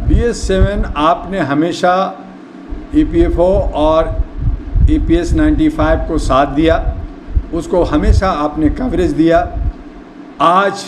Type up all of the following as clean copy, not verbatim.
BS7 आपने हमेशा EPFO और EPS 95 को साथ दिया, उसको हमेशा आपने कवरेज दिया। आज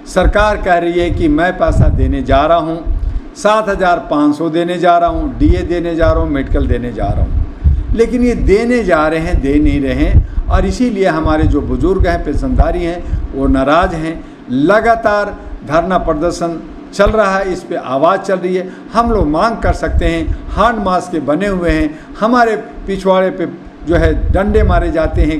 सरकार कह रही है कि मैं पैसा देने जा रहा हूँ, 7,500 देने जा रहा हूँ, DA देने जा रहा हूँ, मेडिकल देने जा रहा हूँ, लेकिन ये देने जा रहे हैं, दे नहीं रहे हैं। और इसीलिए हमारे जो बुज़ुर्ग हैं, पेंशनधारी हैं, वो नाराज़ हैं। लगातार धरना प्रदर्शन चल रहा है, इस पे आवाज़ चल रही है। हम लोग मांग कर सकते हैं, हैंड मास्क के बने हुए हैं, हमारे पिछवाड़े पे जो है डंडे मारे जाते हैं,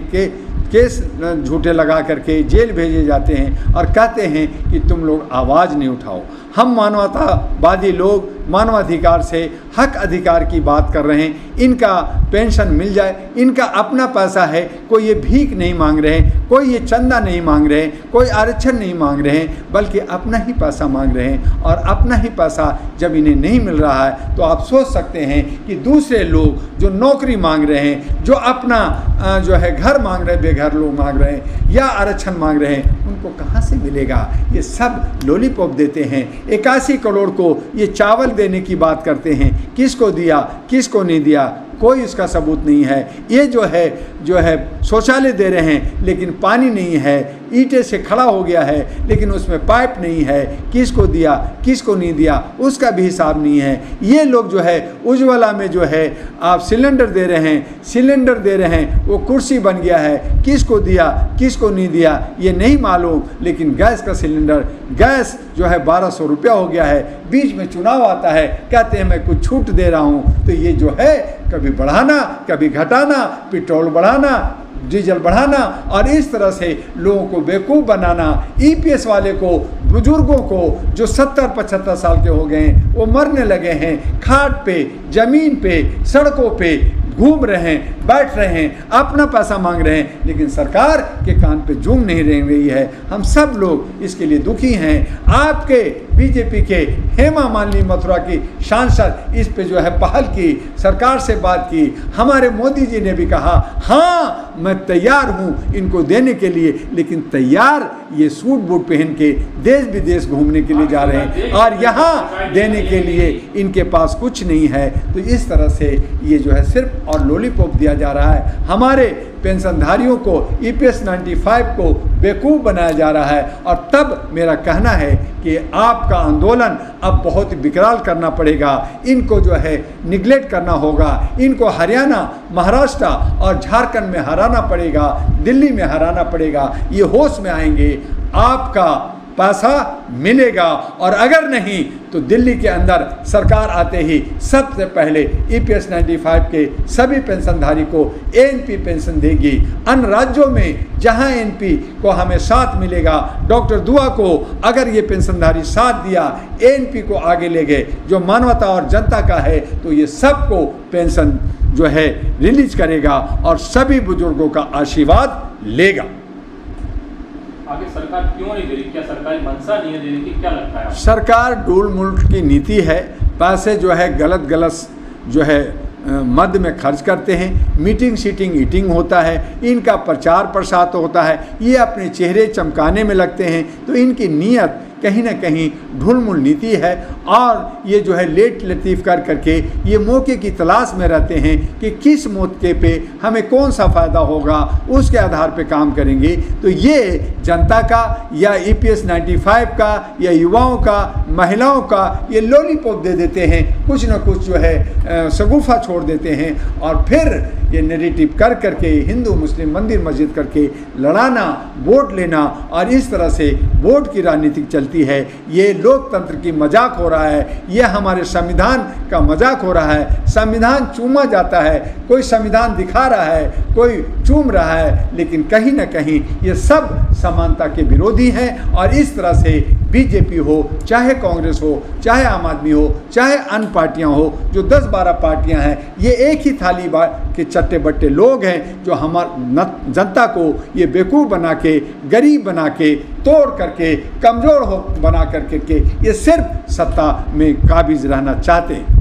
केस झूठे लगा करके जेल भेजे जाते हैं और कहते हैं कि तुम लोग आवाज़ नहीं उठाओ। हम मानवतावादी लोग मानवाधिकार से, हक अधिकार की बात कर रहे हैं। इनका पेंशन मिल जाए, इनका अपना पैसा है, कोई ये भीख नहीं मांग रहे हैं, कोई ये चंदा नहीं मांग रहे हैं, कोई आरक्षण नहीं मांग रहे हैं, बल्कि अपना ही पैसा मांग रहे हैं। और अपना ही पैसा जब इन्हें नहीं मिल रहा है तो आप सोच सकते हैं कि दूसरे लोग जो नौकरी मांग रहे हैं, जो अपना जो है घर मांग रहे हैं, बेघर लोग मांग रहे हैं या आरक्षण मांग रहे हैं, उनको कहाँ से मिलेगा? ये सब लॉलीपॉप देते हैं। 81 करोड़ को ये चावल देने की बात करते हैं, किसको दिया, किसको नहीं दिया, कोई इसका सबूत नहीं है। ये जो है शौचालय दे रहे हैं, लेकिन पानी नहीं है, ईंटें से खड़ा हो गया है, लेकिन उसमें पाइप नहीं है, किसको दिया, किसको नहीं दिया, उसका भी हिसाब नहीं है। ये लोग जो है उज्ज्वला में जो है आप सिलेंडर दे रहे हैं, वो कुर्सी बन गया है, किसको दिया, किसको नहीं दिया ये नहीं मालूम। लेकिन गैस का सिलेंडर, गैस जो है 1200 रुपया हो गया है। बीच में चुनाव आता है, कहते हैं मैं कुछ छूट दे रहा हूँ, तो ये जो है कभी बढ़ाना, कभी घटाना, पेट्रोल बढ़ाना, डीजल बढ़ाना और इस तरह से लोगों को बेवकूफ़ बनाना। EPS वाले को, बुजुर्गों को जो 70-75 साल के हो गए हैं, वो मरने लगे हैं, खाट पे, ज़मीन पे, सड़कों पे घूम रहे हैं, बैठ रहे हैं, अपना पैसा मांग रहे हैं, लेकिन सरकार के कान पे जूं नहीं रही है। हम सब लोग इसके लिए दुखी हैं। आपके BJP के हेमा मालिनी मथुरा की सांसद इस पे जो है पहल की, सरकार से बात की। हमारे मोदी जी ने भी कहा हाँ मैं तैयार हूँ इनको देने के लिए, लेकिन तैयार ये सूट बूट पहन के देश विदेश घूमने के लिए जा रहे हैं और यहाँ देने के लिए इनके पास कुछ नहीं है। तो इस तरह से ये जो है सिर्फ और लॉलीपॉप दिया जा रहा है। हमारे पेंशनधारियों को, EPS 95 को बेवकूफ़ बनाया जा रहा है। और तब मेरा कहना है कि आपका आंदोलन अब बहुत विकराल करना पड़ेगा। इनको जो है निगलेक्ट करना होगा, इनको हरियाणा, महाराष्ट्र और झारखंड में हराना पड़ेगा, दिल्ली में हराना पड़ेगा। ये होश में आएंगे, आपका पैसा मिलेगा। और अगर नहीं तो दिल्ली के अंदर सरकार आते ही सबसे पहले EPS 95 के सभी पेंशनधारी को ANP पेंशन देगी। अन्य राज्यों में जहां ANP को हमें साथ मिलेगा, डॉक्टर दुआ को अगर ये पेंशनधारी साथ दिया, ANP को आगे ले गए जो मानवता और जनता का है, तो ये सबको पेंशन जो है रिलीज करेगा और सभी बुजुर्गों का आशीर्वाद लेगा। आगे सरकार क्यों नहीं दे रही? क्या सरकारी मंशा नहीं है देने की? क्या लगता है? सरकार डूल मुल्क की नीति है, पैसे जो है गलत जो है मद में खर्च करते हैं, मीटिंग सीटिंग ईटिंग होता है, इनका प्रचार प्रसार होता है, ये अपने चेहरे चमकाने में लगते हैं। तो इनकी नीयत कहीं ना कहीं ढुलमुल नीति है और ये जो है लेट लतीफ़ कर करके ये मौके की तलाश में रहते हैं कि किस मौके पे हमें कौन सा फ़ायदा होगा, उसके आधार पे काम करेंगे। तो ये जनता का या EPS 95 का या युवाओं का, महिलाओं का ये लॉलीपॉप दे देते हैं, कुछ ना कुछ जो है शगुफा छोड़ देते हैं और फिर ये नैरेटिव कर करके हिंदू मुस्लिम मंदिर मस्जिद करके लड़ाना, वोट लेना और इस तरह से वोट की राजनीति चलती है। ये लोकतंत्र की मजाक हो रहा है, ये हमारे संविधान का मजाक हो रहा है। संविधान चूमा जाता है, कोई संविधान दिखा रहा है, कोई चूम रहा है, लेकिन कहीं ना कहीं ये सब समानता के विरोधी हैं। और इस तरह से BJP हो, चाहे कांग्रेस हो, चाहे आम आदमी हो, चाहे अन्य पार्टियां हो, जो 10-12 पार्टियां हैं, ये एक ही थाली के चट्टे बट्टे लोग हैं जो जनता को ये बेवकूफ़ बना के, गरीब बना के, तोड़ करके, कमज़ोर हो बना करके ये सिर्फ सत्ता में काबिज रहना चाहते हैं।